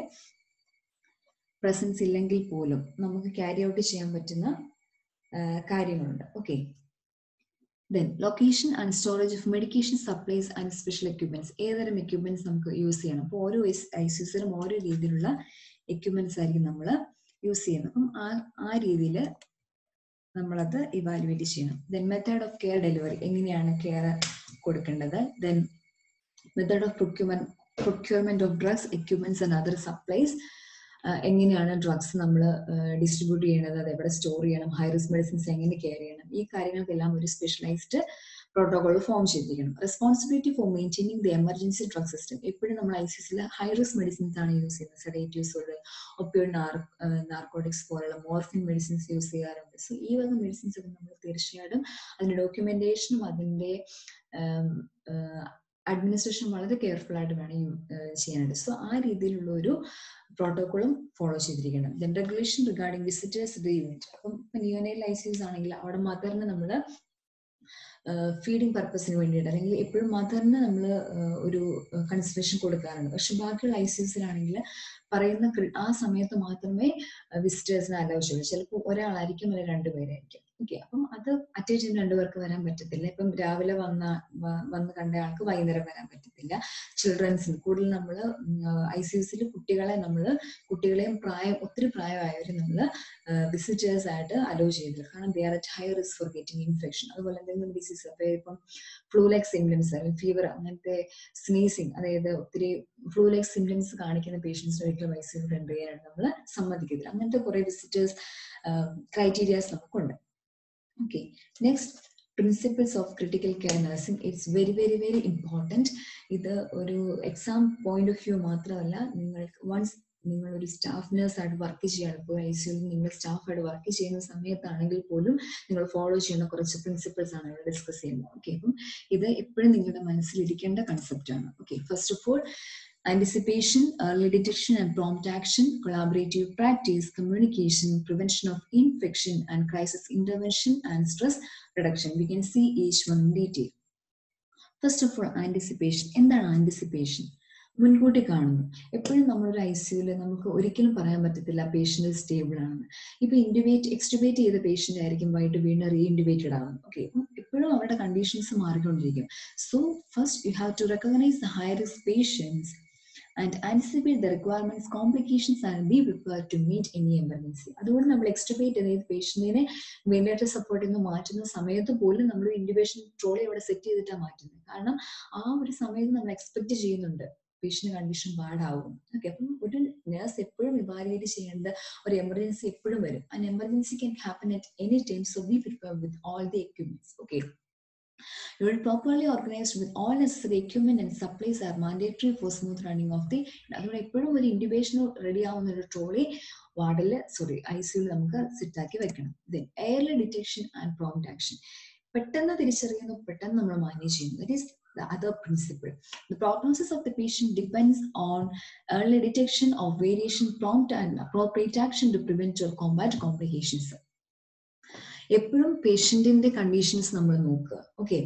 പ്രസൻസ് ഇല്ലെങ്കിൽ പോലും നമുക്ക് ക്യാരി ഔട്ട് ചെയ്യാൻ പറ്റുന്ന കാര്യങ്ങളുണ്ട്. Okay, then location and storage of medication supplies and special equipments. ഏതരം എക്യുപ്മെന്റ്സ് നമുക്ക് യൂസ് ചെയ്യണം. അപ്പോൾ ഓരോ ICUസിലും ഓരോ രീതിയിലുള്ള എക്യുപ്മെന്റ്സ് ആയിരിക്കും നമ്മൾ യൂസ് ചെയ്യുന്നത്. അപ്പം ആ രീതിയിൽ നമ്മളത് ഇവാലുവേറ്റ് ചെയ്യണം. Then method of care delivery, എങ്ങനെയാണ് കെയർ കൊടുക്കേണ്ടത്. Then method of procurement of drugs, equipments and other supplies, എങ്ങനെയാണ് ഡ്രഗ്സ് നമ്മൾ ഡിസ്ട്രിബ്യൂട്ട് ചെയ്യണത്, അത് എവിടെ സ്റ്റോർ ചെയ്യണം, ഹൈ റിസ്ക് മെഡിസിൻസ് എങ്ങനെ കെയർ ചെയ്യണം, ഈ കാര്യങ്ങൾക്കെല്ലാം ഒരു സ്പെഷ്യലൈസ്ഡ് പ്രോട്ടോകോൾ ഫോം ചെയ്തിരിക്കണം. Responsibility for maintaining the emergency drug system, എപ്പോഴും നമ്മൾ ICUസിൽ ഹൈ റിസ്ക് മെഡിസിൻസ് ആണ് യൂസ് ചെയ്യുന്നത്. സെഡേറ്റീവ്സ്, ഒപ്പിയോയിഡ് നാർക്കോട്ടിക്സ് പോലുള്ള മോർഫിൻ മെഡിസിൻസ് യൂസ് ചെയ്യാറുണ്ട്. സോ ഈ വക മെഡിസിൻസ് ഒക്കെ നമ്മൾ തീർച്ചയായിട്ടും അതിന്റെ ഡോക്യുമെന്റേഷനും അതിന്റെ അഡ്മിനിസ്ട്രേഷൻ വളരെ കെയർഫുൾ ആയിട്ട് വേണം ചെയ്യാനായിട്ട്. സോ ആ രീതിയിലുള്ള ഒരു പ്രോട്ടോകോളും ഫോളോ ചെയ്തിരിക്കണം. Then regulation regarding visitors the unit. അപ്പം ഇപ്പൊ നിയോനൈൽ ICUs ആണെങ്കിൽ അവിടെ മദറിന് നമ്മൾ ഫീഡിങ് പർപ്പസിന് വേണ്ടിയിട്ട് അല്ലെങ്കിൽ എപ്പോഴും മദറിന് നമ്മൾ ഒരു കൺസിഡറേഷൻ കൊടുക്കാറുണ്ട്. പക്ഷെ ബാക്കിയുള്ള ICUസിലാണെങ്കിൽ പറയുന്ന ആ സമയത്ത് മാത്രമേ വിസിറ്റേഴ്സിനെ അലോ ചെയ്യുള്ളൂ. ചിലപ്പോൾ ഒരാളായിരിക്കും അല്ലെങ്കിൽ രണ്ടുപേരായിരിക്കും. ഓക്കെ, അപ്പം അത് അറ്റൻഡ് ചെയ്യുന്ന രണ്ടുപേർക്ക് വരാൻ പറ്റത്തില്ല. ഇപ്പം രാവിലെ വന്ന് കണ്ട ആൾക്ക് വൈകുന്നേരം വരാൻ പറ്റത്തില്ല. ചിൽഡ്രൻസിന് കൂടുതൽ നമ്മൾ ICUസിൽ കുട്ടികളെയും ഒത്തിരി പ്രായമായവരെ നമ്മൾ വിസിറ്റേഴ്സ് ആയിട്ട് അലോ ചെയ്തില്ല. കാരണം they are at high risk for getting infection. അതുപോലെ എന്തെങ്കിലും ഡിസീസ്, അപ്പൊ ഇപ്പം ഫ്ലൂ ലൈക്ക് സിംറ്റംസ് അല്ലെങ്കിൽ ഫീവർ, അങ്ങനത്തെ സ്നീസിങ്, അതായത് ഒത്തിരി ഫ്ലൂ ലൈക്ക് സിംറ്റംസ് കാണിക്കുന്ന പേഷ്യൻസിനെ ഒരിക്കലും ICUയിൽ എൻ്റർ ചെയ്യാനായിട്ട് നമ്മൾ സമ്മതിക്കത്തില്ല. അങ്ങനത്തെ കുറെ വിസിറ്റേഴ്സ് ക്രൈറ്റീരിയാസ് നമുക്കുണ്ട്. Okay, next, principles of critical care nursing. It's very, very, very important. ഇത് ഒരു എക്സാം പോയിന്റ് ഓഫ് വ്യൂ മാത്രമല്ല, നിങ്ങൾ ഒരു സ്റ്റാഫ് നേഴ്സ് ആയിട്ട് വർക്ക് ചെയ്യാണ്, ഇപ്പോൾ ICUയിൽ നിങ്ങൾ സ്റ്റാഫായിട്ട് വർക്ക് ചെയ്യുന്ന സമയത്താണെങ്കിൽ പോലും നിങ്ങൾ ഫോളോ ചെയ്യുന്ന കുറച്ച് പ്രിൻസിപ്പിൾസ് ആണ് ഇവിടെ ഡിസ്കസ് ചെയ്യുന്നത്. ഓക്കെ, അപ്പം ഇത് എപ്പോഴും നിങ്ങളുടെ മനസ്സിലിരിക്കേണ്ട കൺസെപ്റ്റ് ആണ്. Okay, first of all, anticipation, early detection and prompt action, collaborative practice, communication, prevention of infection and crisis intervention, and stress reduction. We can see each one in detail. First of all, anticipation. എന്താണ് anticipation? മുൻകൂട്ടി കാണുന്നു. എപ്പോഴും നമ്മളൊരു ICUവിൽ നമുക്ക് ഒരിക്കലും പറയാൻ പറ്റത്തില്ല patient stable ആണെന്ന്. ഇപ്പൊ എക്സ്റ്റുബേറ്റ് ചെയ്ത പേഷ്യന്റ് ആയിരിക്കും വൈകിട്ട് വീണ്ടും റീഇൻറ്റുബേറ്റഡ് ആകും. ഓക്കെ, എപ്പോഴും അവരുടെ കണ്ടീഷൻസ് മാറിക്കൊണ്ടിരിക്കും. So first you have to recognise the high risk patients and anticipate the requirements, complications and be prepared to meet any emergency. അതുകൊണ്ട് നമ്മൾ എക്സ്റ്റുബേറ്റ് ചെയ്ത പേഷ്യന്റിനെ വെന്റിലേറ്റർ സപ്പോർട്ടിൽ നിന്ന് മാറ്റുന്ന സമയത്ത് പോലും നമ്മൾ ഇൻറ്റുബേഷൻ ട്രോളി അവിടെ സെറ്റ് ചെയ്തിട്ടാണ് മാറ്റുന്നത്. കാരണം ആ ഒരു സമയത്ത് നമ്മൾ എക്സ്പെക്ട് ചെയ്യുന്നുണ്ട് പേഷ്യന്റ് കണ്ടീഷൻ ബാഡാവും. ഓക്കെ, അപ്പം ഒരു നേഴ്സ് എപ്പോഴും ഇവാലുവേറ്റ് ചെയ്യേണ്ട ഒരു എമർജൻസി എപ്പോഴും വരും. And emergency can happen at any time. So B prepare with all the equipments. Okay, you will properly organized with all necessary equipment and supplies are mandatory for smooth running of the. അതുകൊണ്ട് എപ്പോഴും ഒരു intubation ready ആവുന്ന ഒരു trolley ICUവിൽ നമുക്ക് set ആക്കി വെക്കണം. Then early detection and prompt action. പെട്ടെന്ന് തിരിച്ചറിയുന്നു, പെട്ടെന്ന് നമ്മൾ മാനേജ് ചെയ്യുന്നു. That is the other principle. The prognosis of the patient depends on early detection of variation, prompt and appropriate action to prevent or combat complications. എപ്പോഴും പേഷ്യന്റിന്റെ conditions നമ്മൾ നോക്കുക. Okay,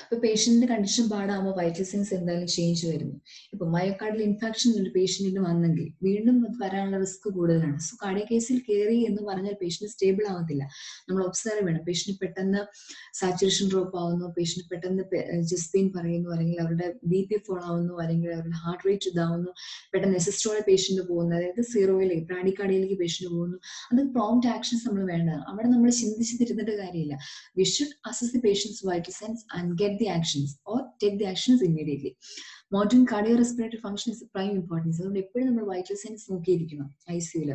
ഇപ്പൊ പേഷ്യന്റിന്റെ condition പാടാകുമ്പോൾ vital signs എന്തായാലും change വരുന്നു. ഇപ്പൊ myocardial infection ഒരു പേഷ്യന്റിന് വന്നെങ്കിൽ വീണ്ടും അത് വരാനുള്ള റിസ്ക് കൂടുതലാണ്. സോ കാർഡിയക് കേസിൽ കയറി എന്ന് പറഞ്ഞാൽ പേഷ്യന്റ് സ്റ്റേബിൾ ആവത്തില്ല. നമ്മൾ ഒബ്സർവ് ചെയ്യണം. പേഷ്യന്റ് പെട്ടെന്ന് സാച്ചുറേഷൻ ഡ്രോപ്പ് ആവുന്നു, പേഷ്യന്റ് പെട്ടെന്ന് ചെസ്റ്റ് പെയിൻ പറയുന്നു, അല്ലെങ്കിൽ അവരുടെ BP ഫോൾ ആവുന്നു, അല്ലെങ്കിൽ അവരുടെ ഹാർട്ട് റേറ്റ് ഇതാവുന്നു, പെട്ടെന്ന് എസിസ്റ്റോടെ പേഷ്യന്റ് പോകുന്നു, അതായത് സീറോയിലേക്ക് ബ്രാഡിക്കാർഡിയയിലേക്ക് പേഷ്യന്റ് പോകുന്നു. അത് പ്രോംപ്റ്റ് ആക്ഷൻസ് നമ്മൾ വേണ്ടതാണ്. അവിടെ നമ്മൾ ചിന്തിച്ചിരുന്നിട്ട് കാര്യമില്ല. We should assess the patients vital signs and get the actions or take the actions immediately. Monitoring cardiorespiratory function is of prime importance. അതുകൊണ്ട് എപ്പോഴും നമ്മൾ വൈറ്റൽ സൈൻസ് നോക്കിയിരിക്കണം ICUവിൽ.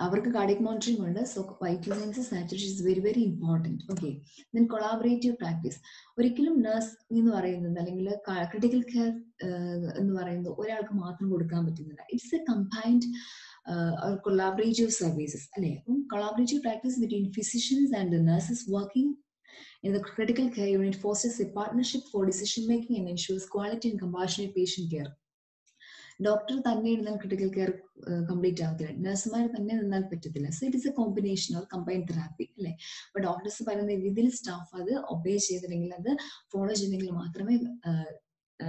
അവർക്ക് കാർഡിയക് മോണിറ്ററിംഗ് ഉണ്ട്. So vital signs saturation is very very important. Okay, then collaborative practice. ഒരിക്കലും nurse എന്ന് പറയുന്നത് അല്ലെങ്കിൽ ക്രിട്ടിക്കൽ കെയർ എന്ന് പറയുന്നത് ഒരാൾക്ക് മാത്രം കൊടുക്കാൻ പറ്റുന്നില്ല. It's A combined collaborative services അല്ലേ. അപ്പം collaborative practice between physicians and nurses working in the critical care unit fosters a partnership for decision making and ensures quality and compassionate patient care. Doctor തന്നെ ഇരുന്നാൽ critical care complete ആവത്തില്ല, നഴ്സുമാർ തന്നെ നിന്നാൽ പറ്റത്തില്ല. So it is A combination of combined therapy അല്ലേ. അപ്പൊ doctors പറയുന്ന രീതിയിൽ സ്റ്റാഫ് അത് ഒബേ ചെയ്തില്ലെങ്കിൽ, അത് ഫോളോ ചെയ്തെങ്കിൽ മാത്രമേ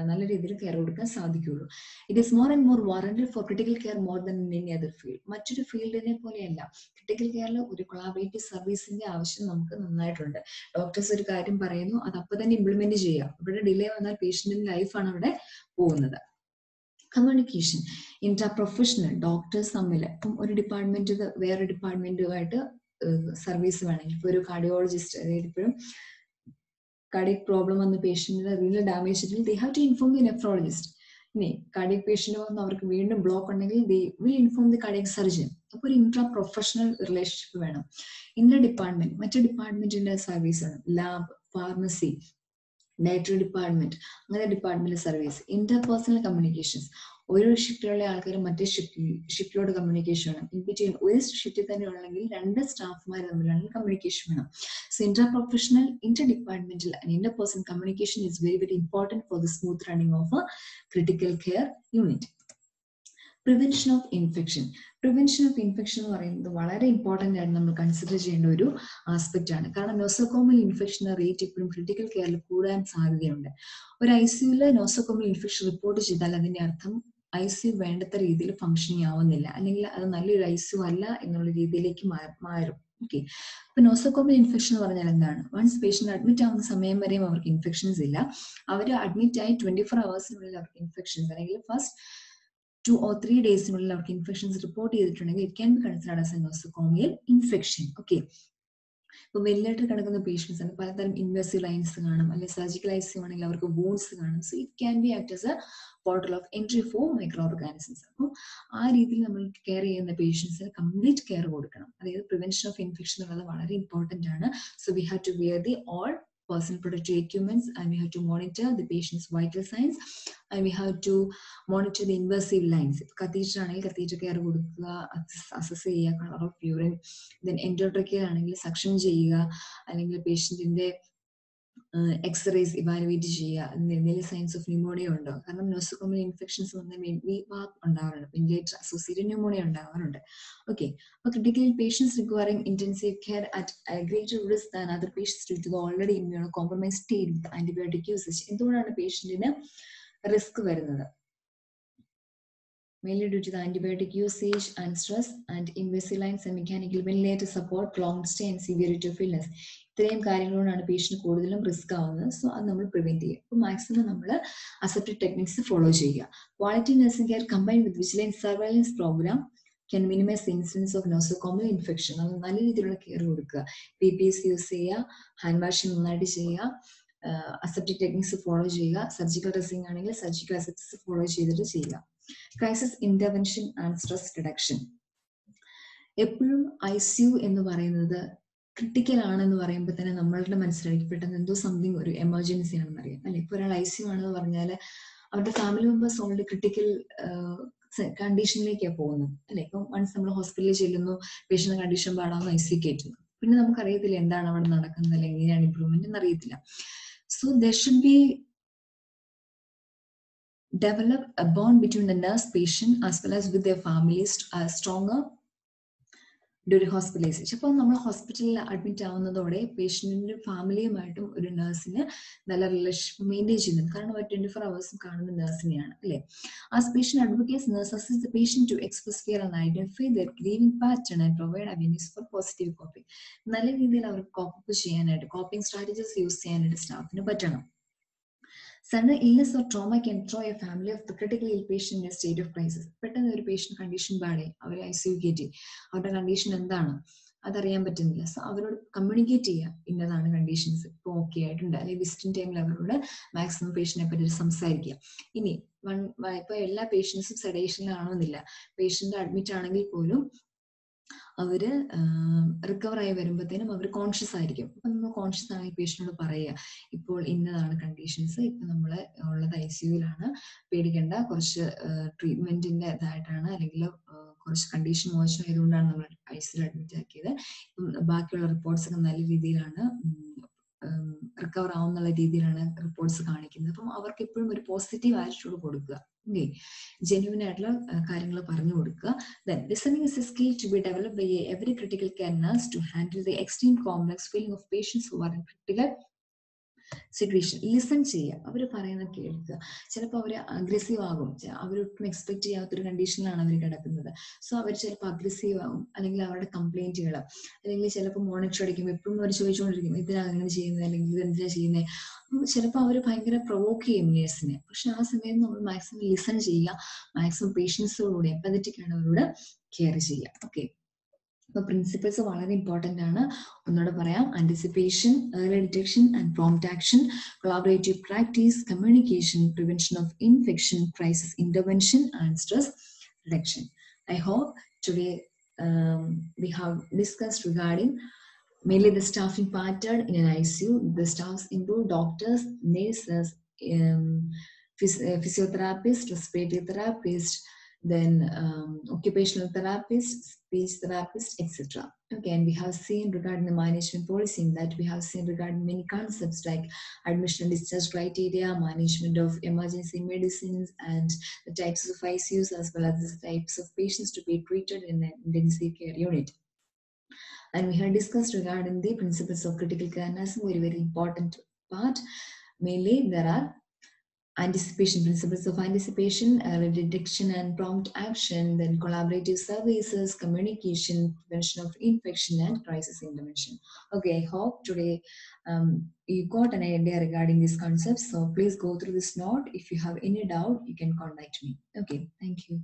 നല്ല രീതിയിൽ കെയർ കൊടുക്കാൻ സാധിക്കുകയുള്ളൂ. It is more and more warranted for critical care more than in any other field. മറ്റൊരു ഫീൽഡിനെ പോലെയല്ല ക്രിട്ടിക്കൽ കെയറിൽ ഒരു കൊളാബറേറ്റീവ് സർവീസിന്റെ ആവശ്യം നമുക്ക് നന്നായിട്ടുണ്ട്. ഡോക്ടേഴ്സ് ഒരു കാര്യം പറയുന്നു, അത് അപ്പൊ തന്നെ ഇംപ്ലിമെന്റ് ചെയ്യാം. ഇവിടെ ഡിലേ വന്നാൽ പേഷ്യന്റിന്റെ ലൈഫാണ് അവിടെ പോകുന്നത്. കമ്മ്യൂണിക്കേഷൻ ഇന്റർപ്രൊഫഷണൽ ഡോക്ടേഴ്സ് തമ്മിൽ, ഇപ്പം ഒരു ഡിപ്പാർട്ട്മെന്റ് വേറെ ഡിപ്പാർട്ട്മെന്റുമായിട്ട് സർവീസ് വേണമെങ്കിൽ, ഇപ്പൊ ഒരു കാർഡിയോളജിസ്റ്റ്, അതായത് ഇപ്പോഴും cardiac problem വന്ന പേഷ്യന്റിന് റീനൽ ഡാമേജ് ഉണ്ടെങ്കിൽ they have to inform the nephrologist. ഇനി കാർഡിയക് പേഷ്യന്റ് വന്ന് അവർക്ക് വീണ്ടും ബ്ലോക്ക് ഉണ്ടെങ്കിൽ they will inform the cardiac surgeon. അപ്പോൾ ഒരു ഇൻട്രാ പ്രൊഫഷണൽ റിലേഷൻഷിപ്പ് വേണം. ഇന്റർ ഡിപ്പാർട്ട്മെന്റ് മറ്റു ഡിപ്പാർട്ട്മെന്റിന്റെ സർവീസ് ആണ്. ലാബ്, ഫാർമസി, ഡയറ്ററി ഡിപ്പാർട്ട്മെന്റ്, അങ്ങനെ ഡിപ്പാർട്ട്മെന്റ് സർവീസ്. ഇന്റർപേഴ്സണൽ കമ്മ്യൂണിക്കേഷൻസ്, ഒരു ഷിഫ്റ്റിലുള്ള ആൾക്കാർ മറ്റേ ഷിഫ്റ്റിലോട് കമ്മ്യൂണിക്കേഷൻ വേണം. ഇൻ ബിറ്റ്വീൻ ഒരു ഷിഫ്റ്റിൽ തന്നെ ഉണ്ടെങ്കിൽ രണ്ട് സ്റ്റാഫുമാർ തമ്മിലാണ് കമ്മ്യൂണിക്കേഷൻ വേണം. So interprofessional, interdepartmental and interpersonal communication is very very important for the smooth running of a critical care unit. Prevention of infection. Prevention of infection എന്ന് പറയുന്നത് വളരെ ഇമ്പോർട്ടൻ്റ് ആയിട്ട് നമ്മൾ കൺസിഡർ ചെയ്യേണ്ട ഒരു ആസ്പെക്ട് ആണ്. കാരണം നോസോകോമൽ ഇൻഫെക്ഷൻ റേറ്റ് ഇപ്പോഴും ക്രിട്ടിക്കൽ കെയറിൽ കൂടാൻ സാധ്യതയുണ്ട്. ഒരു ICUവിൽ നോസോകോമൽ ഇൻഫെക്ഷൻ റിപ്പോർട്ട് ചെയ്താൽ അതിന്റെ അർത്ഥം ICU വേണ്ടത്ര രീതിയിൽ ഫങ്ഷനിങ് ആവുന്നില്ല, അല്ലെങ്കിൽ അത് നല്ലൊരു ICU അല്ല എന്നുള്ള രീതിയിലേക്ക് മാറും. ഓക്കെ, ഇപ്പൊ നോസോകോമൽ ഇൻഫെക്ഷൻ എന്ന് പറഞ്ഞാൽ എന്താണ്? വൺസ് പേഷ്യന്റ് അഡ്മിറ്റ് ആവുന്ന സമയം വരെയും അവർക്ക് ഇൻഫെക്ഷൻസ് ഇല്ല. അവർ അഡ്മിറ്റ് ആയി 24 hours അവർക്ക് ഇൻഫെക്ഷൻസ്, അല്ലെങ്കിൽ ഫസ്റ്റ് 2 or 3 ഡേയ്സിനുള്ളിൽ അവർക്ക് ഇൻഫെക്ഷൻസ് റിപ്പോർട്ട് ചെയ്തിട്ടുണ്ടെങ്കിൽ it can be considered as A nosocomial infection. Okay, ഇപ്പൊ വെന്റിലേറ്റർ കിടക്കുന്ന പേഷ്യൻസ് ആണ്, പലതരം ഇൻവേസീവ് ലൈൻസ് കാണും, അല്ലെങ്കിൽ സർജിക്കൽ ICU ആണെങ്കിൽ അവർക്ക് വൂൺസ് കാണും. So it can be act as A portal of entry four micro organisms. അപ്പോൾ ആ രീതിയിൽ നമ്മൾ കെയർ ചെയ്യുന്ന പേഷ്യൻസിന് കംപ്ലീറ്റ് കെയർ കൊടുക്കണം. അതായത് പ്രിവെൻഷൻ ഓഫ് ഇൻഫെക്ഷൻ എന്നുള്ളത് വളരെ ഇമ്പോർട്ടന്റ് ആണ്. So we have to wear the all personal protective equipments, and we have to monitor the patient's vital signs, and we have to monitor the invasive lines. Catheter ആണെങ്കിൽ catheter care കൊടുക്കുക, assess ചെയ്യുക colour of urine. Then endotracheal ആണെങ്കിൽ suction ചെയ്യുക, അല്ലെങ്കിൽ പേഷ്യന്റിന്റെ X-rays evaluate ചെയ്യുക, എന്തെങ്കിലും signs of pneumonia ഉണ്ടോ, കാരണം നോസോകോമിയൽ ഇൻഫെക്ഷൻസ് വന്നാൽ ഉണ്ടാവാറുണ്ട്, വെന്റിലേറ്റർ അസോസിയേറ്റഡ് ന്യൂമോണിയ ഉണ്ടാവാറുണ്ട്. ഓക്കെ, അപ്പോൾ critical patients requiring intensive care at greater risk than other patients due to the already immuno compromise state with antibiotic usage. എന്തുകൊണ്ടാണ് പേഷ്യന്റിന് റിസ്ക് വരുന്നത്? Mainly due to the antibiotic usage and stress and Invisaligns and mechanical ventilator support, long stay and severity of illness. ഇത്രയും കാര്യങ്ങളോടാണ് patient കൂടുതലും risk ആവുന്നത്. So അത് നമ്മൾ prevent ചെയ്യുക. അപ്പോൾ മാക്സിമം നമ്മൾ അസെപ്റ്റീവ് ടെക്നിക്സ് ഫോളോ ചെയ്യുക. Quality nursing care combined with vigilance surveillance programme can minimize the incidence of nosocomial infection. അത് നല്ല രീതിയിലുള്ള കെയർ കൊടുക്കുക. PPS യൂസ് ചെയ്യുക, ഹാൻഡ് വാഷിംഗ് നന്നായിട്ട് ചെയ്യുക, അസെപ്റ്റീവ് ടെക്നിക്സ് ഫോളോ ചെയ്യുക, സർജിക്കൽ ഡ്രസ്സിംഗ് ആണെങ്കിൽ സർജിക്കൽ അസെപ്റ്റിക്സ് ഫോളോ ചെയ്തിട്ട് ചെയ്യുക. Crisis intervention and stress reduction. എപ്പോഴും ICU എന്ന് പറയുന്നത് ക്രിട്ടിക്കൽ ആണെന്ന് പറയുമ്പോൾ തന്നെ നമ്മളുടെ മനസ്സിലാക്കി പെട്ടെന്ന് എന്തോ സംതിങ് ഒരു എമർജൻസി ആണെന്ന് അറിയാം അല്ലെ. ഇപ്പൊ ഒരാൾ ICU ആണെന്ന് പറഞ്ഞാൽ അവരുടെ ഫാമിലി മെമ്പേഴ്സ് ഓൾറെഡി ക്രിട്ടിക്കൽ കണ്ടീഷനിലേക്കാണ് പോകുന്നത് അല്ലെ. ഇപ്പം വൺസ് നമ്മൾ ഹോസ്പിറ്റലിൽ ചെല്ലുന്നു, പേഷ്യന്റ് കണ്ടീഷൻ പാടാവുന്ന ICU കയറ്റുന്നു, പിന്നെ നമുക്കറിയത്തില്ല എന്താണ് അവിടെ നടക്കുന്നത് അല്ലെങ്കിൽ എങ്ങനെയാണ് ഇംപ്രൂവ്മെന്റ് എന്ന് അറിയത്തില്ല. So there should be develop a bond between the nurse patient as well as with their families stronger during hospitalization. അപ്പോൾ നമ്മൾ ഹോസ്പിറ്റലിൽ അഡ്മിറ്റ് ആവുന്നതോടെ പേഷ്യന്റിന്റെ ഫാമിലിയുമായിട്ടും ഒരു നഴ്സിന് നല്ല റിലേഷൻ മെയിൻറ്റെയിൻ ചെയ്യുന്നുണ്ട്. കാരണം അവർ 24 hours കാണുന്ന നഴ്സിനെയാണ് അല്ലേ. As patient advocates, nurse assist the patient to express fear and identify their grieving pattern and provide avenues for positive coping. നല്ല രീതിയിൽ അവർക്ക് കോപ്പ് ചെയ്യാനായിട്ട്, കോപ്പിംഗ് സ്ട്രാറ്റജീസ് യൂസ് ചെയ്യാനായിട്ട് സ്റ്റാഫിന് പറ്റണം. Sudden illness or trauma can throw a family of the critically ill patient in a state of crisis. പെട്ടെന്ന് ഒരു patient condition പാടായി, അവരെ ICU കയറ്റി, അവരുടെ കണ്ടീഷൻ എന്താണ് അതറിയാൻ പറ്റുന്നില്ല. സോ അവരോട് കമ്മ്യൂണിക്കേറ്റ് ചെയ്യുക, ഇന്നതാണ് കണ്ടീഷൻസ്, ഇപ്പോൾ ഓക്കെ ആയിട്ടുണ്ട്, അല്ലെങ്കിൽ വിസിറ്റിംഗ് ടൈമിൽ അവരോട് മാക്സിമം പേഷ്യന്റിനെ പറ്റി സംസാരിക്കുക. ഇനി ഇപ്പൊ എല്ലാ പേഷ്യൻസും സെഡേഷനിലാണോന്നില്ല. പേഷ്യന്റ് അഡ്മിറ്റ് ആണെങ്കിൽ പോലും അവര് റിക്കവർ ആയി വരുമ്പോഴത്തേനും അവർ കോൺഷ്യസ് ആയിരിക്കും. അപ്പൊ നമ്മൾ കോൺഷ്യസ് ആണെങ്കിൽ പേഷ്യനോട് പറയുക, ഇപ്പോൾ ഇന്നതാണ് കണ്ടീഷൻസ്, ഇപ്പൊ നമ്മള് ഉള്ളത് ICUലാണ്, പേടിക്കേണ്ട, കുറച്ച് ട്രീറ്റ്മെന്റിന്റെ ഇതായിട്ടാണ്, അല്ലെങ്കിൽ കുറച്ച് കണ്ടീഷൻ മോശമായതുകൊണ്ടാണ് നമ്മൾ ICU അഡ്മിറ്റ് ആക്കിയത്. ബാക്കിയുള്ള റിപ്പോർട്ട്സ് ഒക്കെ നല്ല രീതിയിലാണ്, റിക്കവർ ആവുന്നുള്ള രീതിയിലാണ് റിപ്പോർട്ട്സ് കാണിക്കുന്നത്. അപ്പം അവർക്ക് എപ്പോഴും ഒരു പോസിറ്റീവ് ആറ്റിറ്റ്യൂഡ് കൊടുക്കുക, ജെന്യുവൻ ആയിട്ടുള്ള കാര്യങ്ങൾ പറഞ്ഞു കൊടുക്കുക. Then listening is a skill to be developed by every critical care nurse to handle the extreme complex feeling of patients who are in critical situation. Listen ചെയ്യുക, അവർ പറയുന്നത് കേൾക്കുക. ചിലപ്പോൾ അവർ അഗ്രസീവ് ആകും, അവരൊട്ടും എക്സ്പെക്ട് ചെയ്യാത്തൊരു കണ്ടീഷനിലാണ് അവർ കിടക്കുന്നത്. സോ അവർ ചിലപ്പോൾ അഗ്രസീവ് ആകും, അല്ലെങ്കിൽ അവരുടെ കംപ്ലൈന്റുകൾ, അല്ലെങ്കിൽ ചിലപ്പോൾ മോണിറ്റർ അടിക്കുമ്പോൾ എപ്പോഴും അവർ ചോദിച്ചുകൊണ്ടിരിക്കും ഇതിനാണ് അങ്ങനെ ചെയ്യുന്നത്, അല്ലെങ്കിൽ ഇത് എന്തിനാ ചെയ്യുന്നത്. ചിലപ്പോൾ അവർ ഭയങ്കര പ്രൊവോക്ക് ചെയ്യും നേഴ്സിനെ. പക്ഷെ ആ സമയത്ത് നമ്മൾ മാക്സിമം ലിസൺ ചെയ്യുക, മാക്സിമം പേഷ്യൻസോടുകൂടി എമ്പതറ്റിക് ആണ് അവരോട് കെയർ ചെയ്യുക. ഓക്കെ, അപ്പോൾ പ്രിൻസിപ്പിൾസ് വളരെ ഇമ്പോർട്ടൻ്റ് ആണ്. ഒന്നുകൂടെ പറയാം: anticipation, early detection and prompt action, collaborative practice, communication, prevention of infection, crisis intervention and stress reduction. I hope today we have discussed regarding mainly the staffing pattern in an ICU. The staffs include doctors, nurses, physiotherapists, respiratory therapists, then occupational therapists, speech therapists, etc. Okay, and we have seen regarding the management policy that we have seen regarding many concepts like admission and discharge criteria, management of emergency medicines, and the types of ICUs as well as the types of patients to be treated in an intensive care unit. And we have discussed regarding the principles of critical care nursing, very, very important part. Mainly there are anticipation, principles of anticipation, early detection and prompt action, then collaborative services, communication, prevention of infection, and crisis intervention. Okay, I hope today you got an idea regarding these concepts. So please go through this note. If you have any doubt, you can contact me. Okay, thank you.